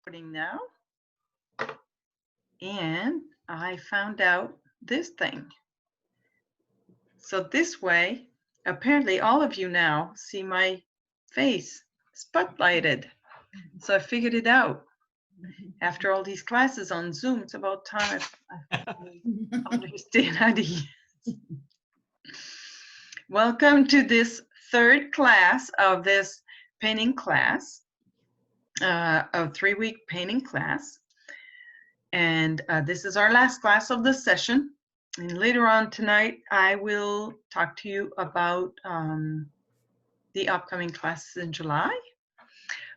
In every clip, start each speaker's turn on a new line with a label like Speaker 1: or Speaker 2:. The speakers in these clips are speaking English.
Speaker 1: Putting now, and I found out this thing. So this way, apparently all of you now see my face spotlighted. So I figured it out. After all these classes on Zoom, it's about time I understand how to use. Welcome to this third class of this painting class, a 3-week painting class. And this is our last class of the session. And later on tonight, I will talk to you about the upcoming classes in July.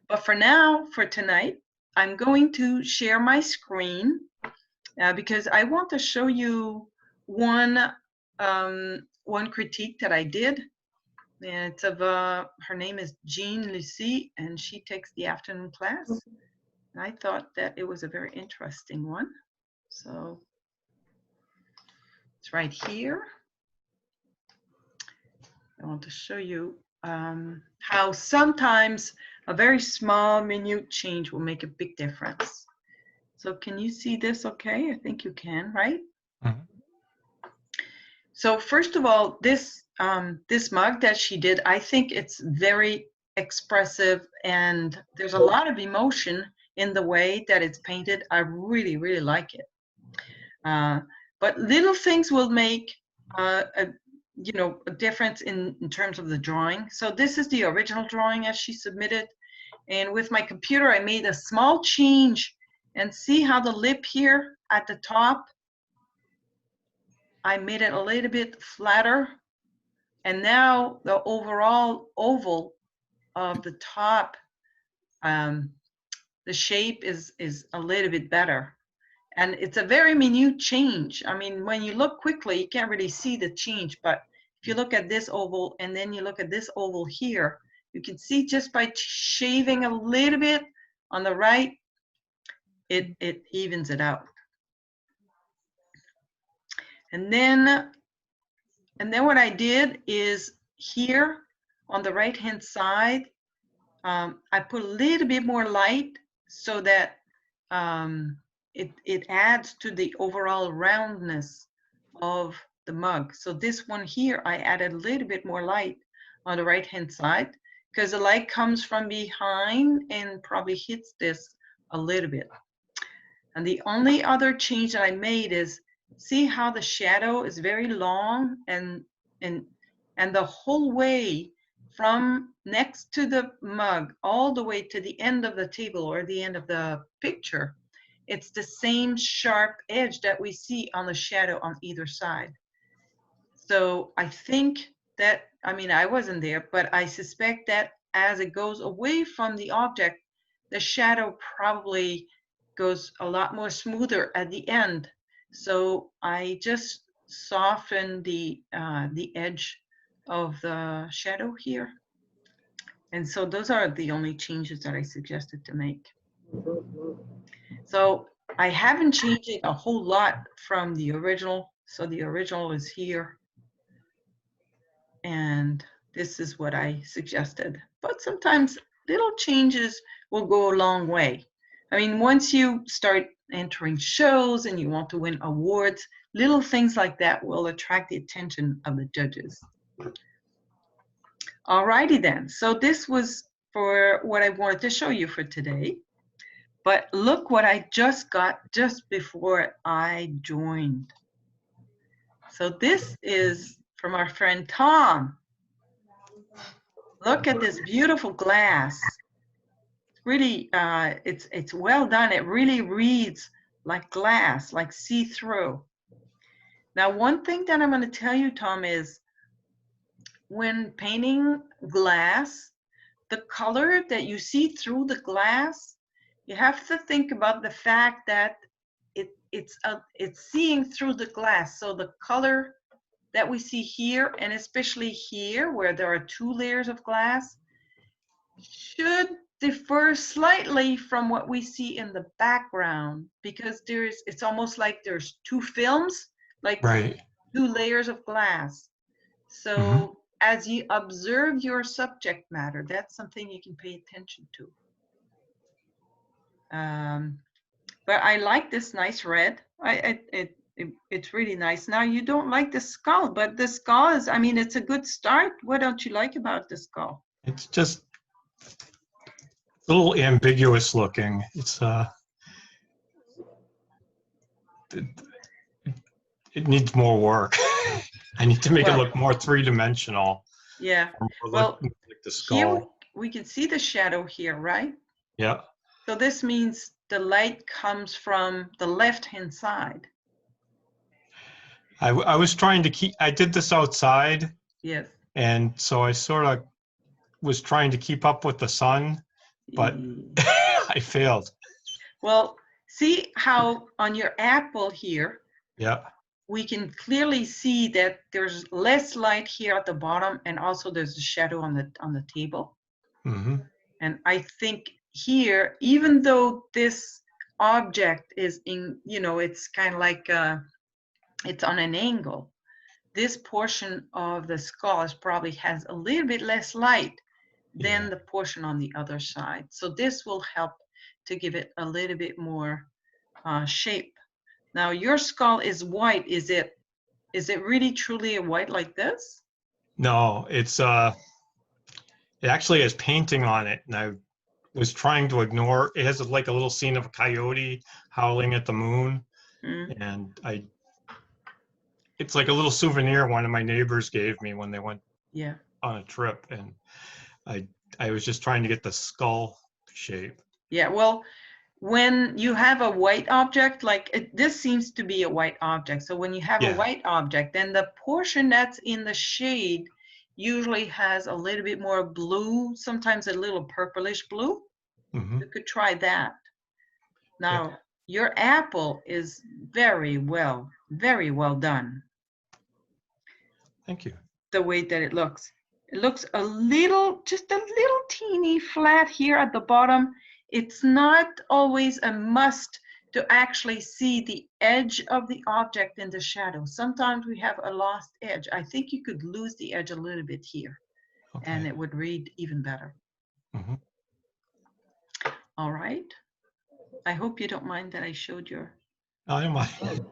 Speaker 1: But for now, for tonight, I'm going to share my screen because I want to show you one critique that I did. And it's of her name is Jean Lucie, and she takes the afternoon class. And I thought that it was a very interesting one. So it's right here. I want to show you how sometimes a very small, minute change will make a big difference. So can you see this okay? I think you can, right? Mm-hmm. So first of all, this mug that she did, I think it's very expressive, and there's a lot of emotion in the way that it's painted. I really, really like it. But little things will make a difference in terms of the drawing. So this is the original drawing as she submitted. And with my computer, I made a small change, and see how the lip here at the top, I made it a little bit flatter. And now the overall oval of the top, the shape is a little bit better. And it's a very minute change. I mean, when you look quickly, you can't really see the change. But if you look at this oval and then you look at this oval here, you can see just by shaving a little bit on the right, it evens it out. And then what I did is here on the right-hand side, I put a little bit more light so that it adds to the overall roundness of the mug. So this one here, I added a little bit more light on the right-hand side because the light comes from behind and probably hits this a little bit. And the only other change that I made is, see how the shadow is very long, and the whole way from next to the mug all the way to the end of the table or the end of the picture, it's the same sharp edge that we see on the shadow on either side. So I think that, I mean, I wasn't there, but I suspect that as it goes away from the object, the shadow probably goes a lot more smoother at the end. So I just softened the edge of the shadow here. And so those are the only changes that I suggested to make. So I haven't changed it a whole lot from the original. So the original is here. And this is what I suggested. But sometimes little changes will go a long way. I mean, once you start entering shows and you want to win awards, little things like that will attract the attention of the judges. Alrighty then, so this was for what I wanted to show you for today. But look what I just got just before I joined. So this is from our friend Tom. Look at this beautiful glass. Really, it's well done. It really reads like glass, like see-through. Now, one thing that I'm going to tell you, Tom, is when painting glass, the color that you see through the glass, you have to think about the fact that it's seeing through the glass. So the color that we see here, and especially here where there are 2 layers of glass, should differ slightly from what we see in the background, because it's almost like there's 2 films, like right. 2 layers of glass. So as you observe your subject matter, that's something you can pay attention to. But I like this nice red. It's really nice. Now you don't like the skull, but the skull is, I mean, it's a good start. What don't you like about the skull?
Speaker 2: It's just a little ambiguous looking. It's it, it needs more work. I need to make it
Speaker 1: Well,
Speaker 2: look more three-dimensional.
Speaker 1: yeah.
Speaker 2: Or more
Speaker 1: Well,
Speaker 2: like the
Speaker 1: here
Speaker 2: skull.
Speaker 1: we can see the shadow here, right?
Speaker 2: Yeah.
Speaker 1: So this means the light comes from the left-hand side.
Speaker 2: I was trying to keep, I did this outside,
Speaker 1: Yes.
Speaker 2: and so I sort of was trying to keep up with the sun, but I failed.
Speaker 1: Well, see how on your apple here,
Speaker 2: Yeah.
Speaker 1: we can clearly see that there's less light here at the bottom, and also there's a shadow on the table.
Speaker 2: Mm-hmm.
Speaker 1: And I think here, even though this object is in, you know, it's kind of like it's on an angle, this portion of the skull probably has a little bit less light than
Speaker 2: Yeah.
Speaker 1: the portion on the other side. So this will help to give it a little bit more shape. Now your skull is white. Is it really truly a white like this?
Speaker 2: No, it actually has painting on it, and I was trying to ignore. It has like a little scene of a coyote howling at the moon, and it's like a little souvenir one of my neighbors gave me when they went on a trip, and I was just trying to get the skull shape.
Speaker 1: Yeah, well, when you have a white object, like this seems to be a white object. So when you have a white object, then the portion that's in the shade usually has a little bit more blue, sometimes a little purplish blue.
Speaker 2: Mm-hmm.
Speaker 1: You could try that. Now, your apple is very well done.
Speaker 2: Thank you.
Speaker 1: The way that it looks. It looks a little, just a little teeny flat here at the bottom. It's not always a must to actually see the edge of the object in the shadow. Sometimes we have a lost edge. I think you could lose the edge a little bit here, and it would read even better.
Speaker 2: Mm-hmm.
Speaker 1: All right. I hope you don't mind that I showed your...
Speaker 2: I don't mind.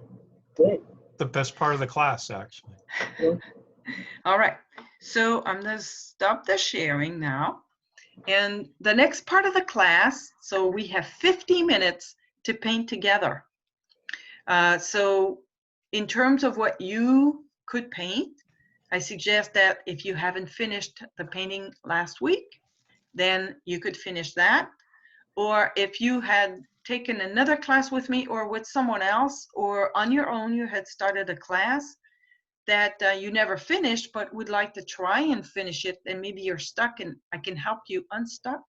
Speaker 2: The best part of the class, actually.
Speaker 1: All right. So I'm going to stop the sharing now. And the next part of the class, so we have 50 minutes to paint together. So in terms of what you could paint, I suggest that if you haven't finished the painting last week, then you could finish that. Or if you had taken another class with me or with someone else, or on your own, you had started a class that you never finished but would like to try and finish it, and maybe you're stuck and I can help you unstuck.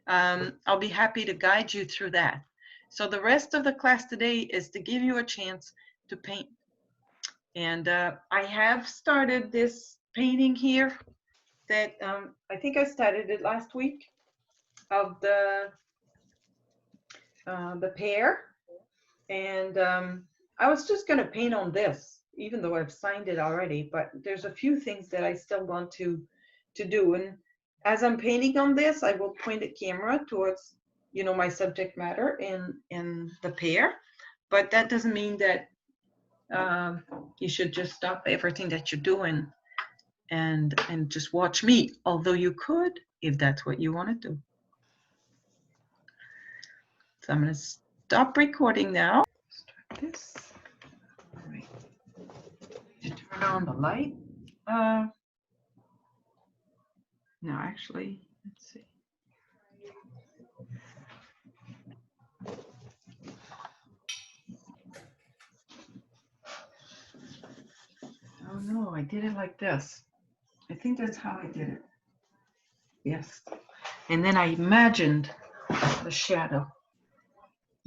Speaker 1: I'll be happy to guide you through that. So the rest of the class today is to give you a chance to paint. And I have started this painting here that I think I started it last week, of the pear. And I was just going to paint on this, even though I've signed it already, but there's a few things that I still want to do. And as I'm painting on this, I will point the camera towards, you know, my subject matter in the pear, but that doesn't mean that you should just stop everything that you're doing and just watch me, although you could if that's what you want to do. So I'm going to stop recording now. Start this. All right. Turn on the light. No, actually, let's see. Oh no, I did it like this. I think that's how I did it. Yes. And then I imagined the shadow.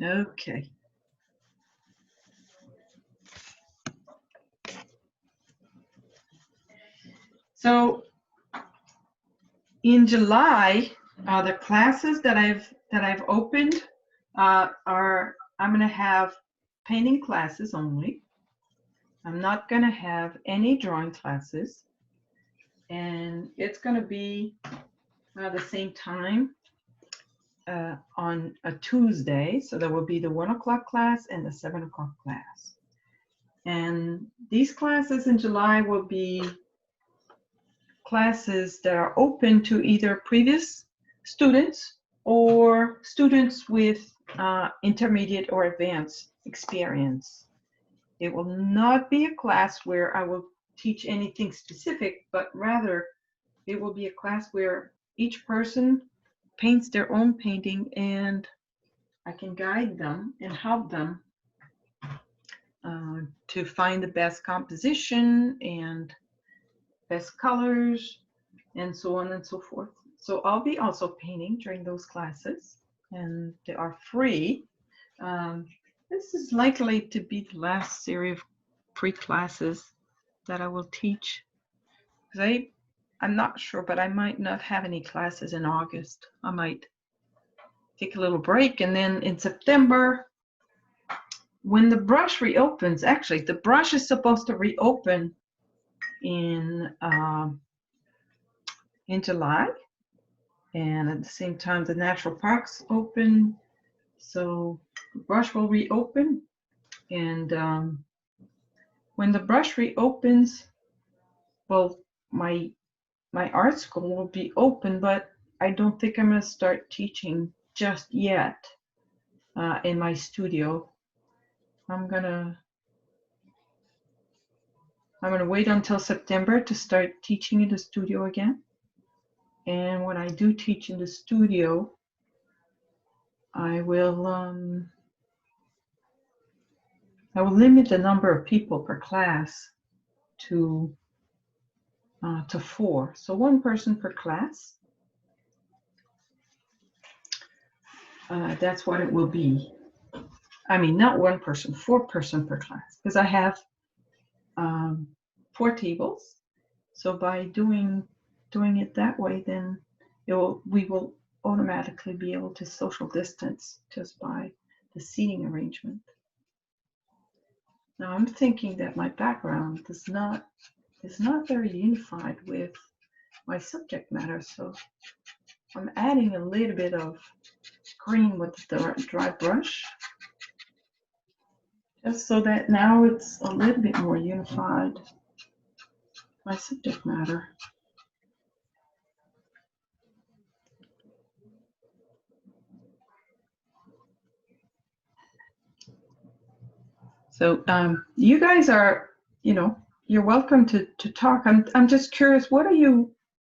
Speaker 1: Okay. So in July, the classes that I've opened are, I'm going to have painting classes only. I'm not going to have any drawing classes, and it's going to be the same time. on a Tuesday. So there will be the 1 o'clock class and the 7 o'clock class. And these classes in July will be classes that are open to either previous students or students with intermediate or advanced experience. It will not be a class where I will teach anything specific, but rather it will be a class where each person paints their own painting and I can guide them and help them to find the best composition and best colors and so on and so forth. So I'll be also painting during those classes and they are free. This is likely to be the last series of pre-classes that I will teach. I'm not sure, but I might not have any classes in August. I might take a little break, and then in September, when the brush reopens, actually the brush is supposed to reopen in July, and at the same time the natural parks open, so the brush will reopen. And when the brush reopens, well, my art school will be open, but I don't think I'm going to start teaching just yet in my studio. I'm gonna wait until September to start teaching in the studio again. And when I do teach in the studio, I will limit the number of people per class to 4. So 1 person per class. That's what it will be. I mean, not 1 person, 4 person per class, because I have 4 tables. So by doing it that way, then we will automatically be able to social distance just by the seating arrangement. Now I'm thinking that my background is not very unified with my subject matter, so I'm adding a little bit of green with the dry brush, just so that now it's a little bit more unified, my subject matter. So you guys are, you're welcome to talk. I'm just curious, what are you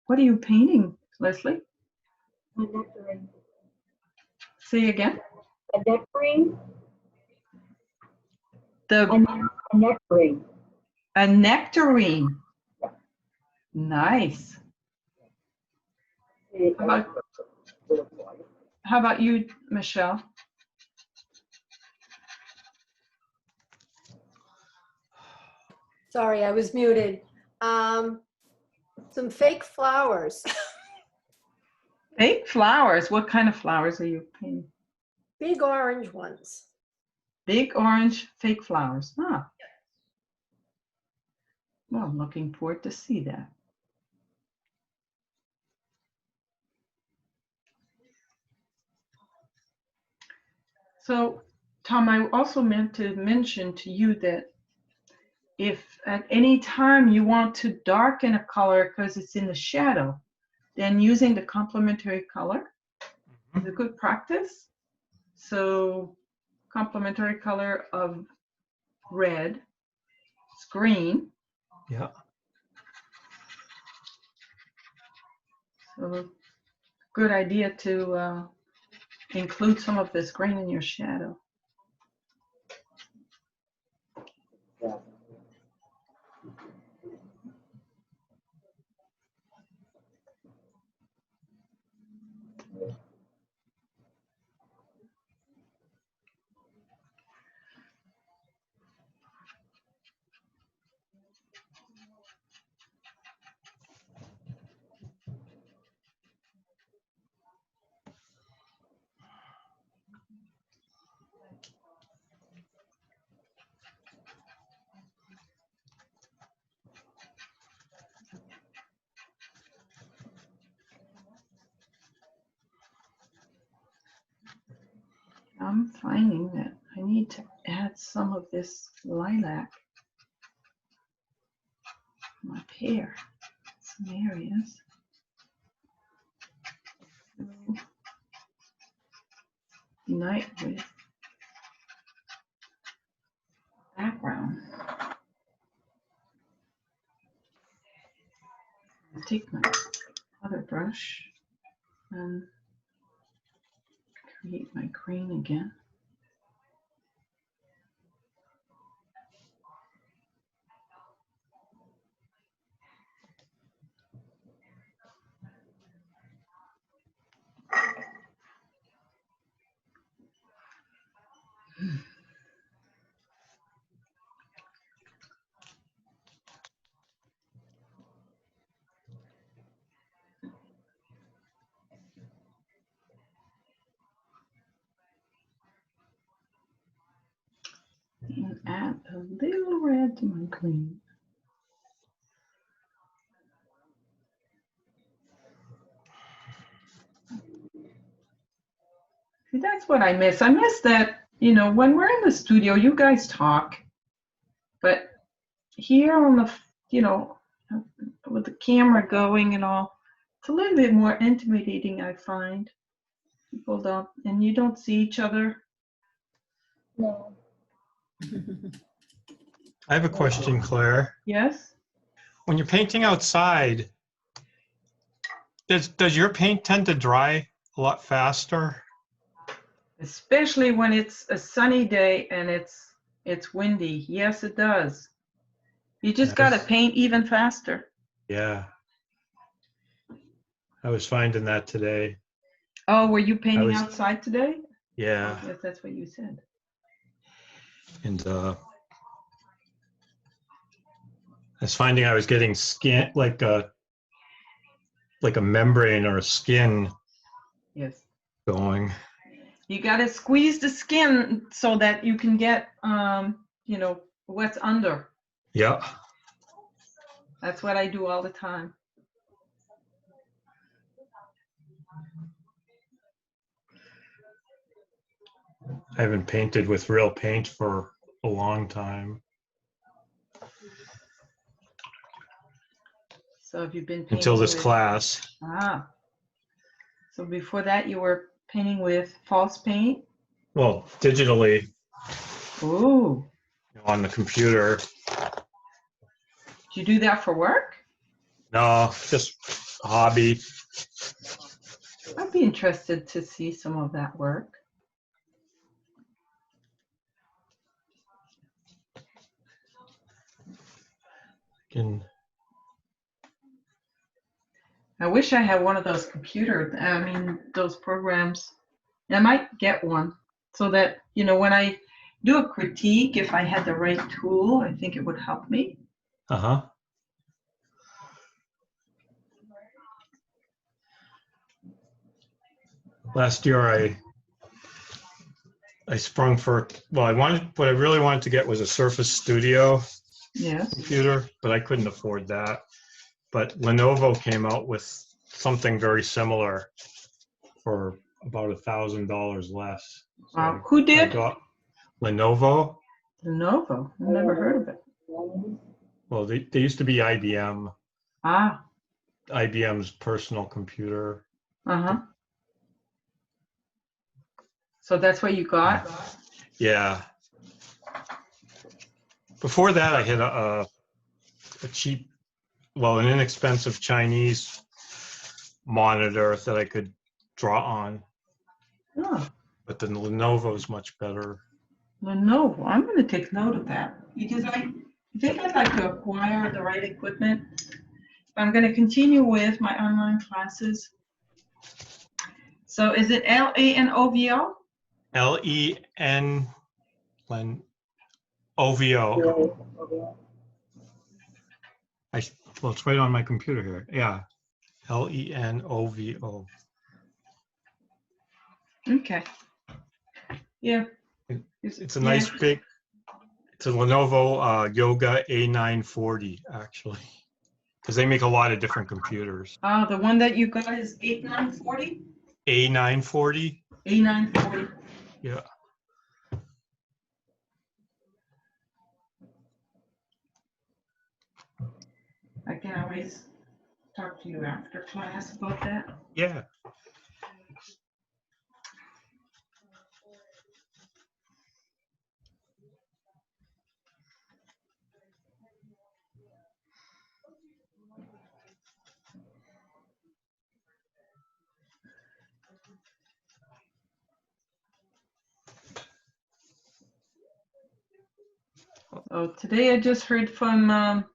Speaker 1: painting, Leslie?
Speaker 3: A nectarine.
Speaker 1: Say again?
Speaker 3: A nectarine?
Speaker 1: A
Speaker 3: nectarine.
Speaker 1: A nectarine. Nice. How about you, Michelle?
Speaker 4: Sorry, I was muted. Some fake flowers.
Speaker 1: Fake flowers. What kind of flowers are you painting?
Speaker 4: Big orange ones.
Speaker 1: Big orange fake flowers. Huh. Well, I'm looking forward to see that. So, Tom, I also meant to mention to you that if at any time you want to darken a color because it's in the shadow, then using the complementary color is a good practice. So complementary color of red is green.
Speaker 2: Yeah.
Speaker 1: So good idea to include some of this green in your shadow. I'm finding that I need to add some of this lilac. My pear, some areas. Unite with background. I'll take my other brush and create my green again. And add a little red to my green. See, that's what I miss. I miss that, you know, when we're in the studio, you guys talk, but here on the, you know, with the camera going and all, it's a little bit more intimidating, I find. People don't, and you don't see each other.
Speaker 3: No.
Speaker 2: I have a question, Claire.
Speaker 1: Yes?
Speaker 2: When you're painting outside, does your paint tend to dry a lot faster?
Speaker 1: Especially when it's a sunny day and it's windy. Yes, it does. You just got to
Speaker 2: Yes.
Speaker 1: paint even faster.
Speaker 2: Yeah. I was finding that today.
Speaker 1: Oh, were you painting
Speaker 2: was-
Speaker 1: outside today?
Speaker 2: Yeah.
Speaker 1: Yes, that's what you said.
Speaker 2: And I was finding I was getting skin, like a membrane or a skin
Speaker 1: Yes.
Speaker 2: going.
Speaker 1: You got to squeeze the skin so that you can get, you know, what's under.
Speaker 2: Yeah.
Speaker 1: That's what I do all the time.
Speaker 2: I haven't painted with real paint for a long time.
Speaker 1: So have you been painting
Speaker 2: Until this
Speaker 1: with-
Speaker 2: class.
Speaker 1: Ah. So before that, you were painting with false paint?
Speaker 2: Well, digitally
Speaker 1: Ooh.
Speaker 2: on the computer.
Speaker 1: Do you do that for work?
Speaker 2: No, just a hobby.
Speaker 1: I'd be interested to see some of that work.
Speaker 2: And
Speaker 1: I wish I had one of those those programs. I might get one so that, you know, when I do a critique, if I had the right tool, I think it would help me.
Speaker 2: uh-huh. Last year I sprung for, well, what I really wanted to get was a Surface Studio
Speaker 1: Yes.
Speaker 2: computer, but I couldn't afford that. But Lenovo came out with something very similar for about $1,000 less. So
Speaker 1: Wow. Who
Speaker 2: I
Speaker 1: did?
Speaker 2: got Lenovo.
Speaker 1: Lenovo. I've never heard of it.
Speaker 2: Well, they used to be IBM,
Speaker 1: Ah.
Speaker 2: IBM's personal computer.
Speaker 1: Uh-huh. So that's what you got?
Speaker 2: Yeah. Before that, I had a cheap, well, an inexpensive Chinese monitor that I could draw on.
Speaker 1: Oh,
Speaker 2: But the Lenovo is much better.
Speaker 1: Lenovo. I'm going to take note of that because I think I'd like to acquire the right equipment. I'm going to continue with my online classes. So is it Lanovo?
Speaker 2: LEN OVO. Well, it's right on my computer here. Yeah. LENOVO.
Speaker 1: Okay. Yeah.
Speaker 2: It's a nice big, it's a Lenovo Yoga A940, actually. Because they make a lot of different computers.
Speaker 1: Oh, the one that you got is 8940?
Speaker 2: A940?
Speaker 1: A940.
Speaker 2: Yeah.
Speaker 1: can always talk to you after class about that.
Speaker 2: Yeah.
Speaker 1: So today I just heard from a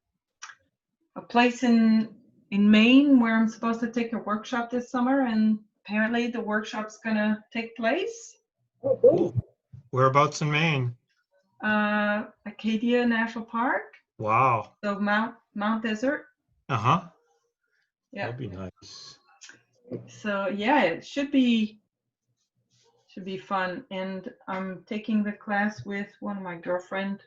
Speaker 1: place in Maine where I'm supposed to take a workshop this summer, and apparently the workshop's gonna take place.
Speaker 3: Oh, good.
Speaker 2: Whereabouts in Maine?
Speaker 1: Acadia National Park,
Speaker 2: Wow.
Speaker 1: so Mount Desert.
Speaker 2: Uh-huh.
Speaker 1: Yeah.
Speaker 2: That'd be nice.
Speaker 1: So yeah, it should be fun. And I'm taking the class with one of my girlfriend.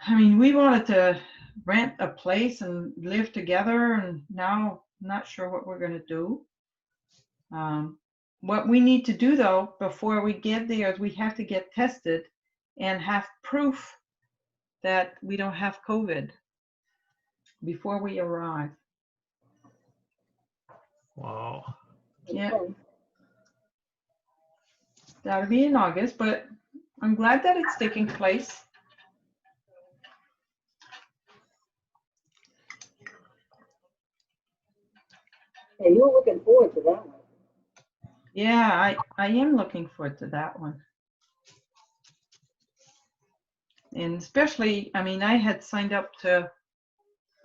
Speaker 1: I mean, we wanted to rent a place and live together, and now I'm not sure what we're gonna do. What we need to do though, before we get there, is we have to get tested and have proof that we don't have COVID before we arrive.
Speaker 2: Wow.
Speaker 1: Yeah. That'll be in August, but I'm glad that it's taking place.
Speaker 3: Yeah, you're looking forward to that one.
Speaker 1: Yeah, I am looking forward to that one. And especially, I mean, I had signed up to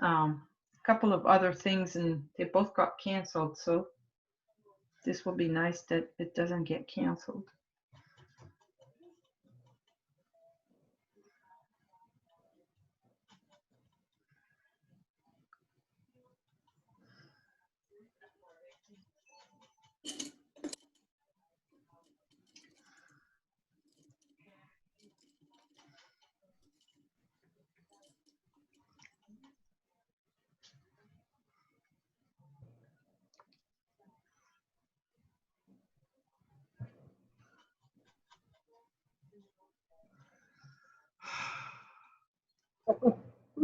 Speaker 1: a couple of other things and they both got canceled. So this will be nice that it doesn't get canceled.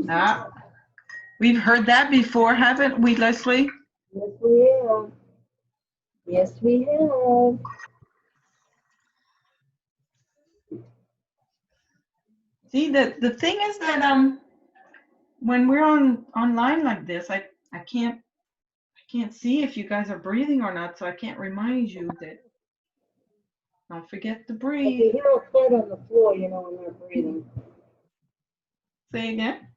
Speaker 1: Ah, we've heard that before, haven't we, Leslie?
Speaker 3: Yes, we have. Yes, we have.
Speaker 1: See, the thing is that when we're online like this, I can't see if you guys are breathing or not, so I can't remind you that don't forget to
Speaker 3: If
Speaker 1: breathe.
Speaker 3: you hear a thud on the floor, you know I'm not breathing.
Speaker 1: Say again.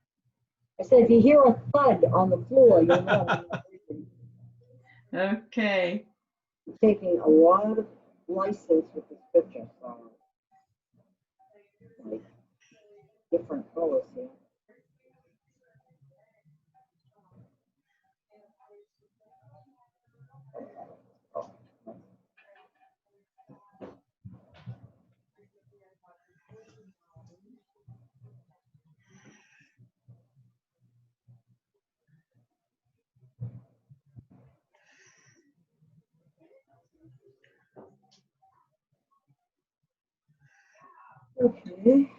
Speaker 3: I said, if you hear a thud on the floor, you'll know I'm not breathing.
Speaker 1: Okay.
Speaker 3: I'm taking a lot of license with this picture, so like different colors here. Okay.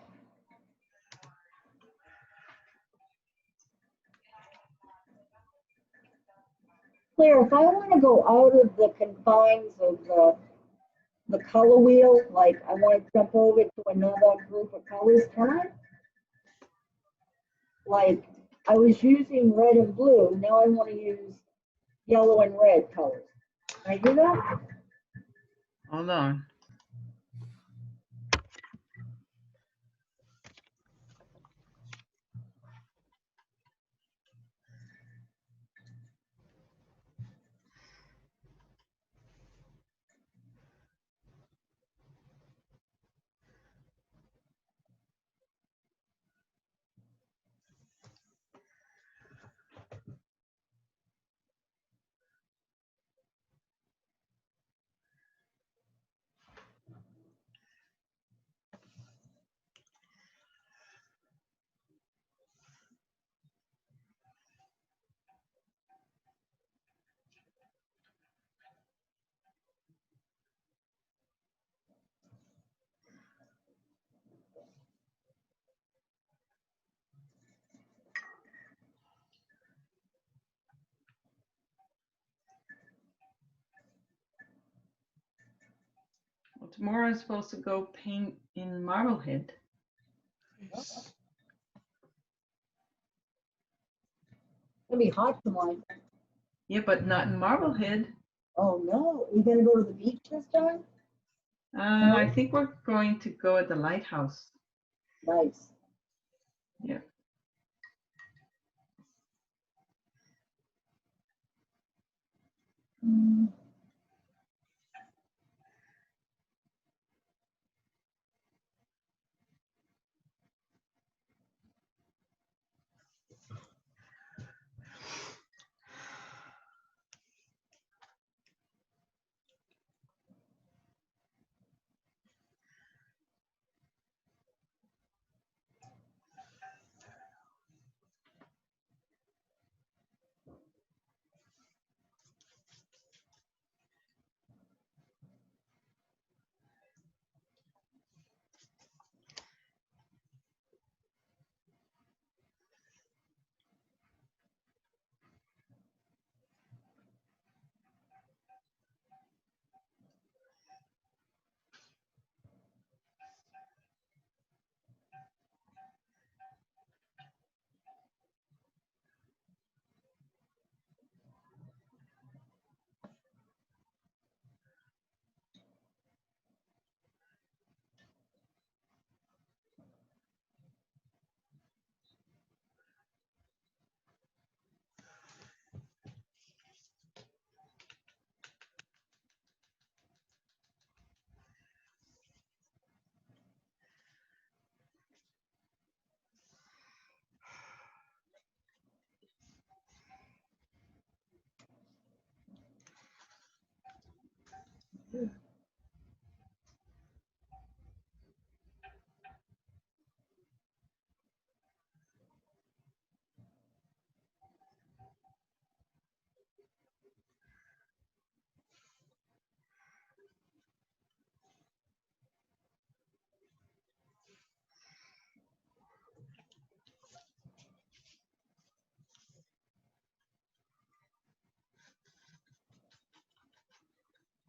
Speaker 3: Claire, if I want to go out of the confines of the color wheel, like I want to jump over to another group of colors, can I? Like I was using red and blue, now I want to use yellow and red colors. Can I do that?
Speaker 1: Hold on. Well, tomorrow I'm supposed to go paint in Marblehead.
Speaker 2: Nice.
Speaker 3: It'll be hot tomorrow.
Speaker 1: Yeah, but not in Marblehead.
Speaker 3: Oh, no. You gonna go to the beach this time?
Speaker 1: I think we're going to go at the lighthouse.
Speaker 3: Nice.
Speaker 1: Yeah.
Speaker 3: Mm.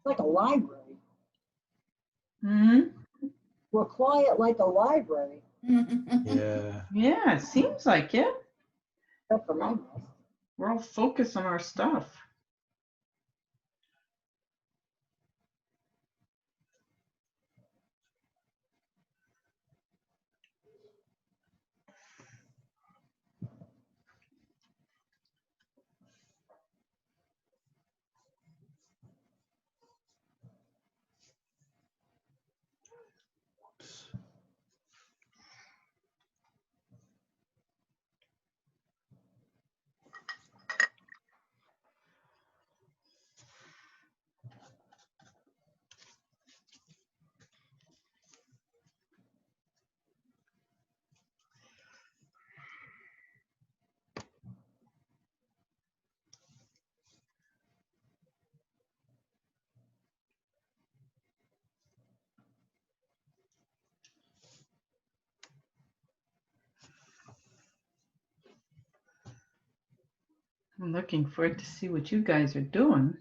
Speaker 3: Like a library.
Speaker 1: Hmm.
Speaker 3: We're quiet like a library.
Speaker 2: Yeah.
Speaker 1: Yeah, it seems like it.
Speaker 3: Except for my house.
Speaker 1: We're all focused on our stuff. I'm looking forward to see what you guys are doing.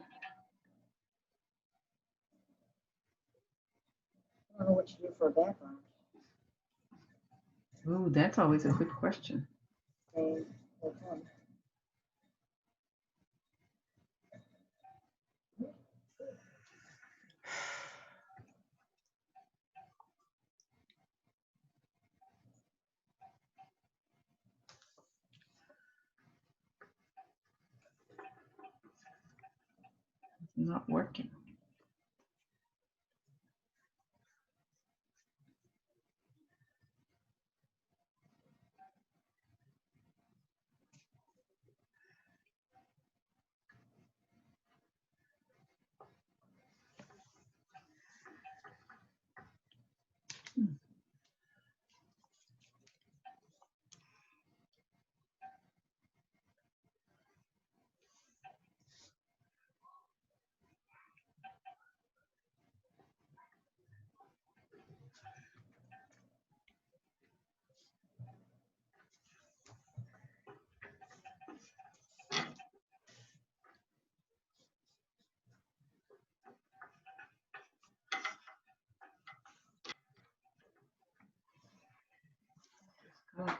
Speaker 3: I don't know what to do for a background.
Speaker 1: Ooh, that's always a good question.
Speaker 3: Okay, okay.
Speaker 1: Not working.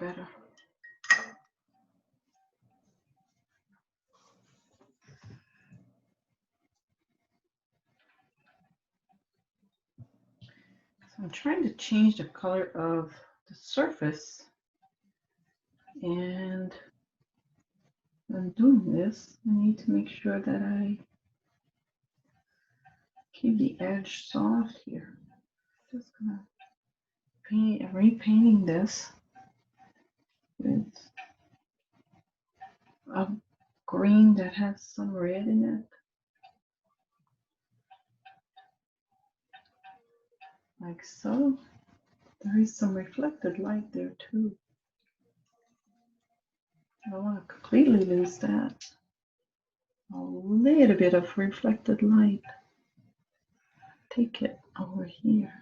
Speaker 1: better. So I'm trying to change the color of the surface, and when I'm doing this, I need to make sure that I keep the edge soft here. Just gonna paint, I'm repainting this with a green that has some red in it. Like so. There is some reflected light there too. I don't want to completely lose that. A little bit of reflected light. Take it over here.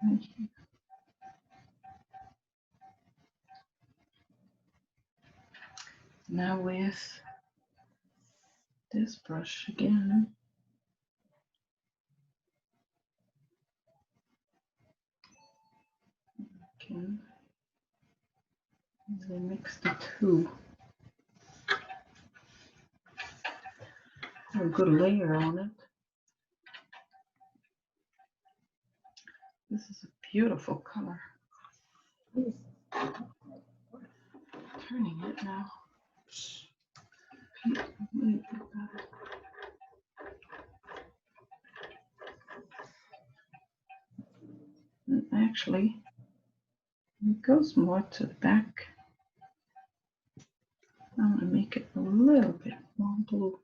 Speaker 1: Right here. Now with this brush again. Okay. They mix the two. A good layer on it. This is a beautiful color. Turning it now. Paint a little bit better. And actually, it goes more to the back. I'm going to make it a little bit more blue.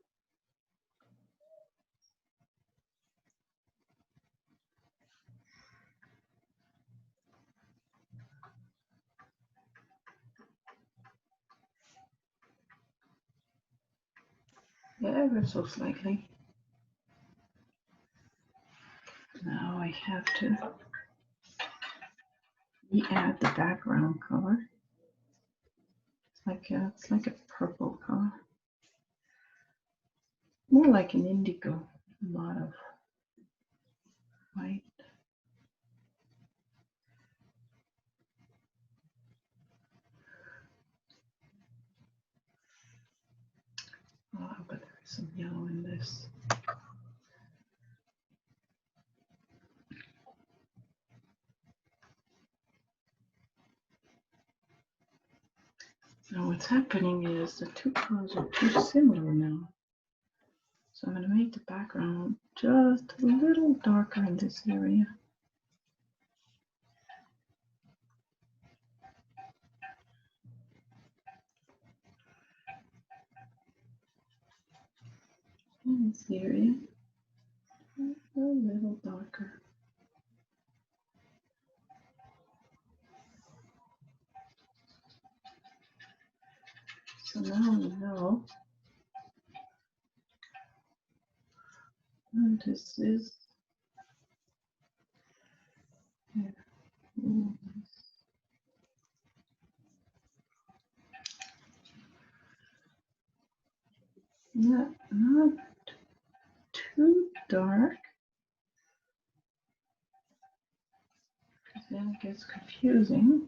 Speaker 1: Ever so slightly. Now I have to re-add the background color. It's like a purple color. More like an indigo. A lot of white. Oh, but there's some yellow in this. Now what's happening is the two colors are too similar now. So I'm going to make the background just a little darker in this area. In this area, a little darker. So now we know what this is. Here. Not too dark, because then it gets confusing.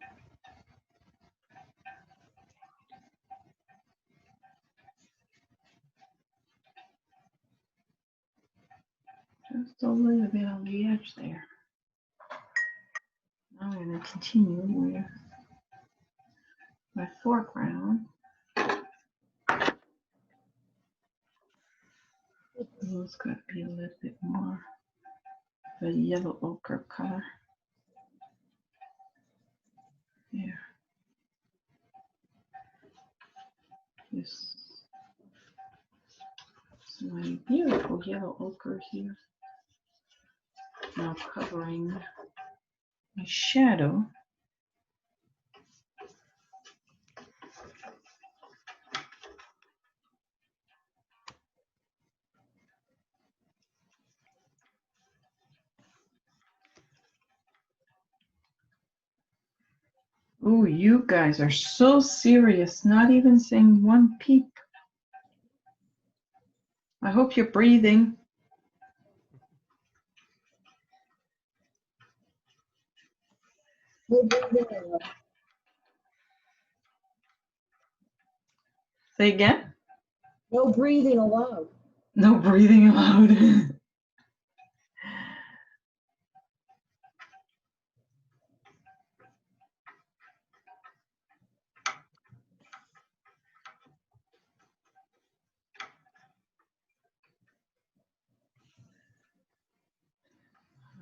Speaker 1: Just a little bit on the edge there. Now I'm going to continue with my foreground. It's got to be a little bit more of a yellow ochre color. There. This is my beautiful yellow ochre here. Now covering my shadow. Oh, you guys are so serious, not even saying one peep. I hope you're breathing.
Speaker 3: No breathing allowed.
Speaker 1: Say again?
Speaker 3: No breathing allowed.
Speaker 1: No breathing allowed.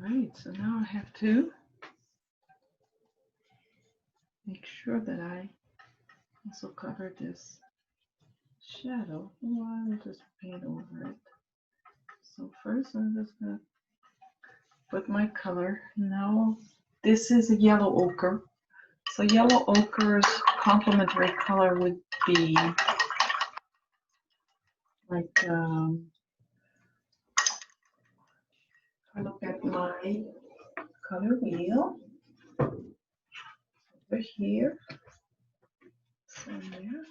Speaker 1: Right, so now I have to make sure that I also cover this shadow. I'll just paint over it. So first I'm just gonna put my color. Now this is a yellow ochre. So yellow ochre's complementary color would be like, if I look at my color wheel over here, somewhere.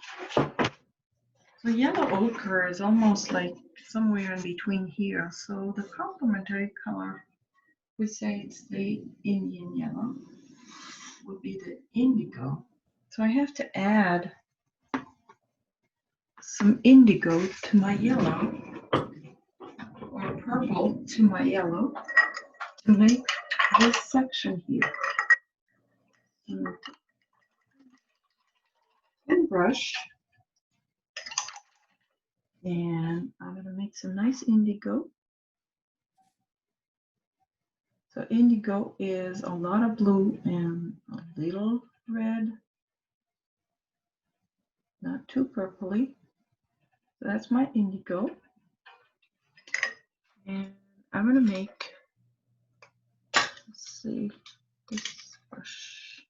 Speaker 1: So yellow ochre is almost like somewhere in between here. So the complementary color, we say it's the Indian yellow, would be the indigo. So I have to add some indigo to my yellow, or purple to my yellow, to make this section here. And brush. And I'm going to make some nice indigo. So indigo is a lot of blue and a little red, not too purpley. So that's my indigo. And I'm going to make, let's see, this brush,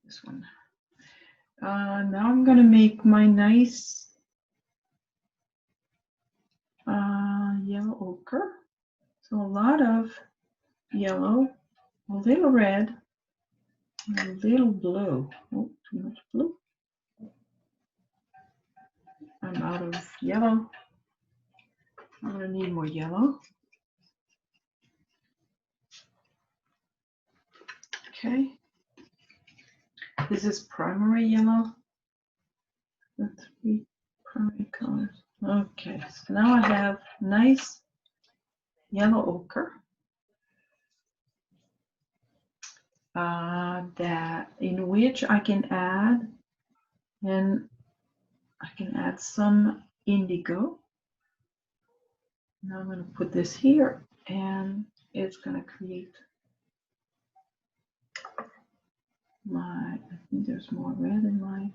Speaker 1: this one. Now I'm going to make my nice yellow ochre. So a lot of yellow, a little red, and a little blue. Oh, too much blue. I'm out of yellow. I'm going to need more yellow. Okay. This is primary yellow. The 3 primary colors. Okay, so now I have nice yellow ochre. That in which I can add, and I can add some indigo. Now I'm going to put this here, and it's going to create my, I think there's more red in my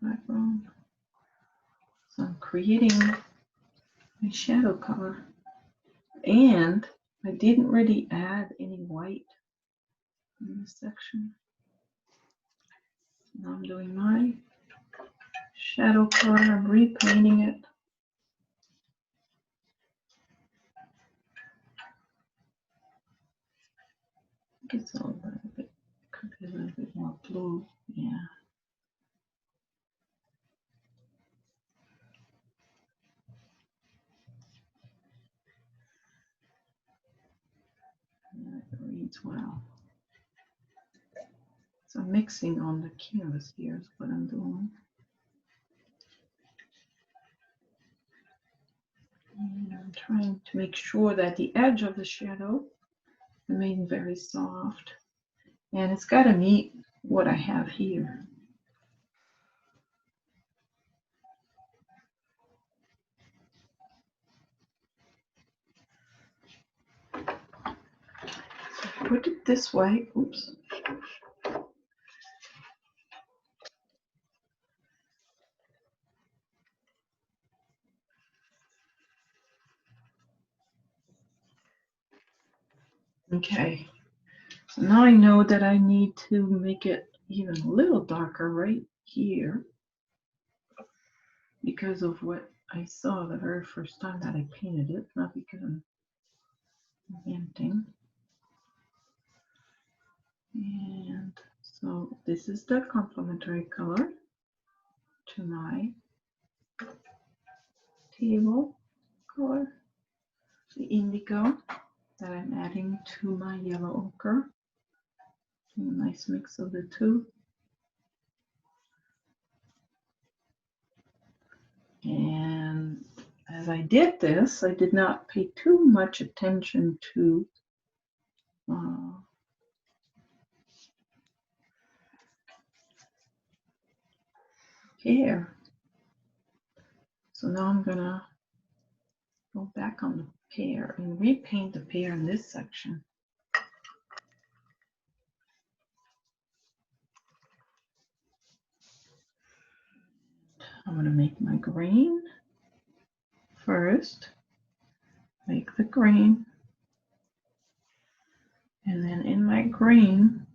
Speaker 1: background. So I'm creating my shadow color. And I didn't really add any white in this section. Now I'm doing my shadow color, I'm repainting it. It's a little bit, could be a little bit more blue, yeah. Yeah, it reads well. So mixing on the canvas here is what I'm doing. And I'm trying to make sure that the edge of the shadow remains very soft. And it's got to meet what I have here. So put it this way. Oops. Okay, so now I know that I need to make it even a little darker right here because of what I saw the very first time that I painted it, not because I'm inventing. And so this is the complementary color to my table color, the indigo that I'm adding to my yellow ochre. A nice mix of the two. And as I did this, I did not pay too much attention to pear. So now I'm gonna go back on the pear and repaint the pear in this section. I'm gonna make my green first, make the green, and then in my green,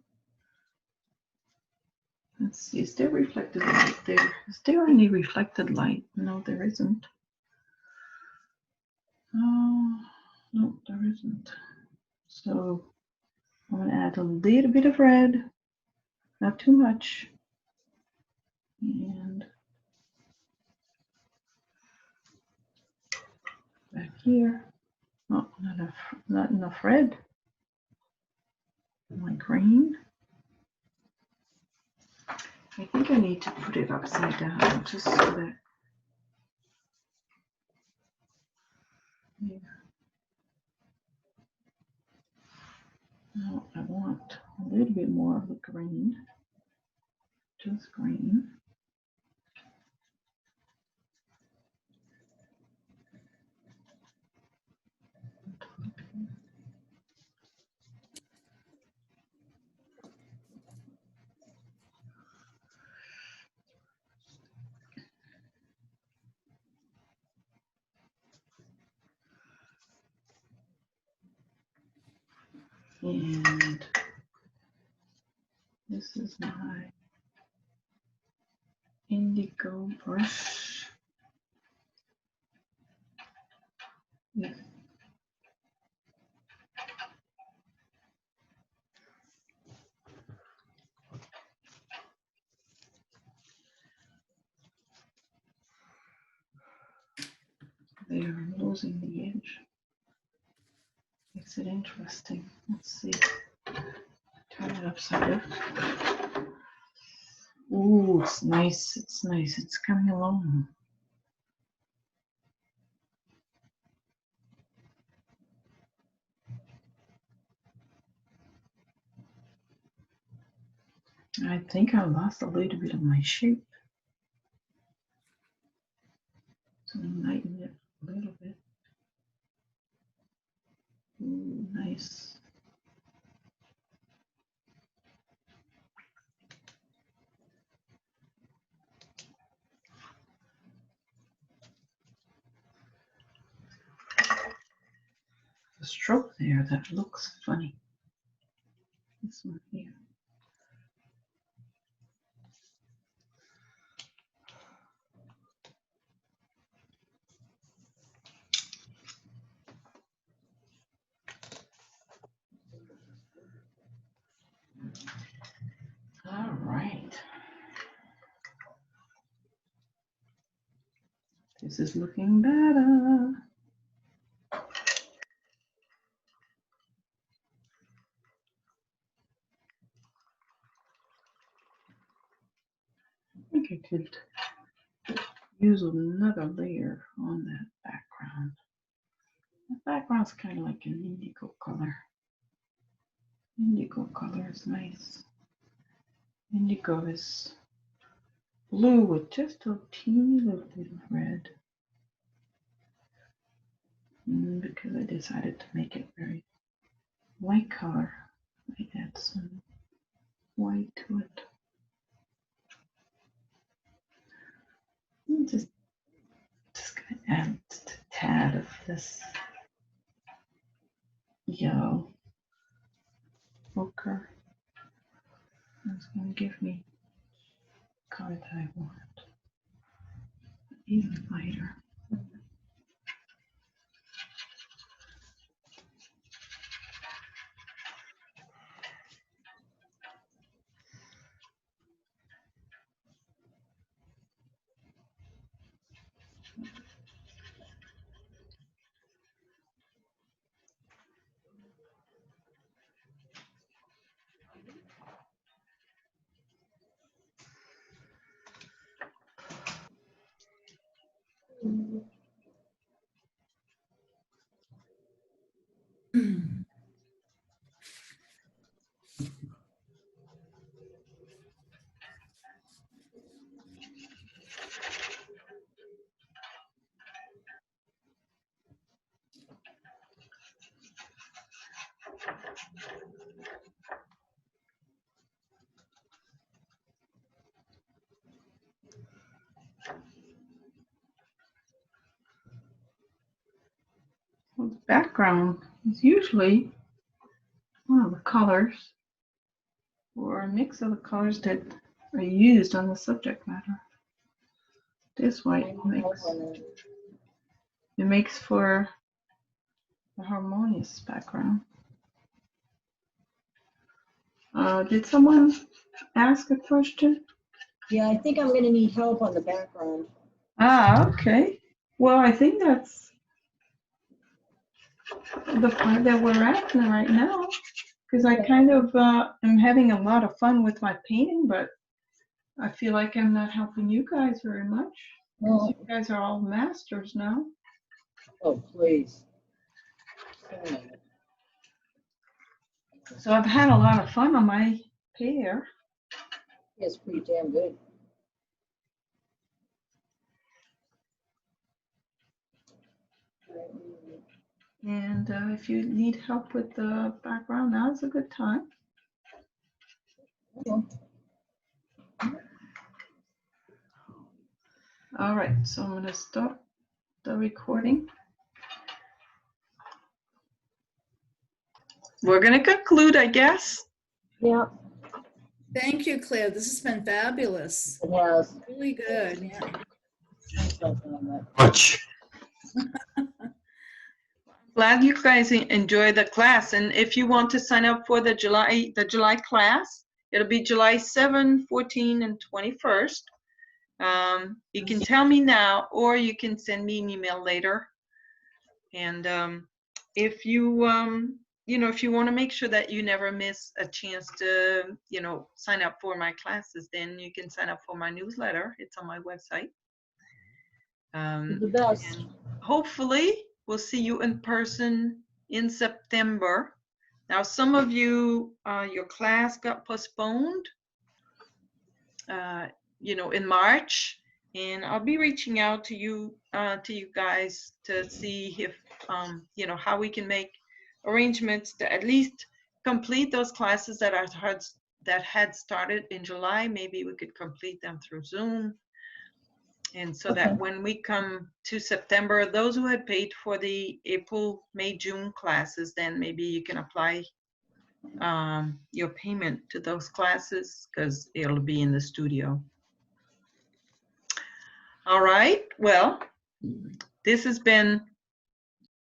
Speaker 1: let's see, is there reflected light there? Is there any reflected light? No, there isn't. Oh, no, there isn't. So I'm gonna add a little bit of red, not too much. And back here, oh, not enough red. My green. I think I need to put it upside down just so that. Yeah. No, I want a little bit more of the green, just green. And this is my indigo brush. Yeah. They are losing the edge. Makes it interesting. Let's see. Turn it upside down. Ooh, it's nice. It's nice. It's coming along. I think I lost a little bit of my shape. So lighten it a little bit. Ooh, nice. The stroke there that looks funny. This one here. All right. This is looking better. I think I could use another layer on that background. The background's kind of like an indigo color. Indigo color is nice. Indigo is blue with just a teeny little bit of red. Because I decided to make it very light color, I add some white to it. I'm just gonna add a tad of this yellow ochre. It's gonna give me the color that I want. Even lighter. Well, the background is usually one of the colors or a mix of the colors that are used on the subject matter. This white makes for a harmonious background. Did someone ask a question?
Speaker 3: Yeah, I think I'm gonna need help on the background.
Speaker 1: Ah, okay. Well, I think that's the part that we're at right now, because I kind of am having a lot of fun with my painting, but I feel like I'm not helping you guys very much.
Speaker 3: Oh,
Speaker 1: You guys are all masters now.
Speaker 3: oh, please.
Speaker 1: So I've had a lot of fun on my pear.
Speaker 3: It's pretty damn good.
Speaker 1: And if you need help with the background, now's a good time. All right, so I'm going to stop the recording. We're going to conclude, I guess.
Speaker 3: Yeah,
Speaker 5: Thank you, Claire. This has been fabulous.
Speaker 3: it has.
Speaker 5: Really good. Yeah.
Speaker 2: Much.
Speaker 1: Glad you guys enjoy the class. And if you want to sign up for the July class, it'll be July 7, 14, and 21st. You can tell me now, or you can send me an email later. And if you, if you want to make sure that you never miss a chance to, sign up for my classes, then you can sign up for my newsletter. It's on my website.
Speaker 3: The best.
Speaker 1: And hopefully, we'll see you in person in September. Now, some of you, your class got postponed, in March, and I'll be reaching out to you guys to see if, how we can make arrangements to at least complete those classes that had started in July. Maybe we could complete them through Zoom. And so that when we come to September, those who had paid for the April, May, June classes, then maybe you can apply your payment to those classes because it'll be in the studio. All right. Well, this has been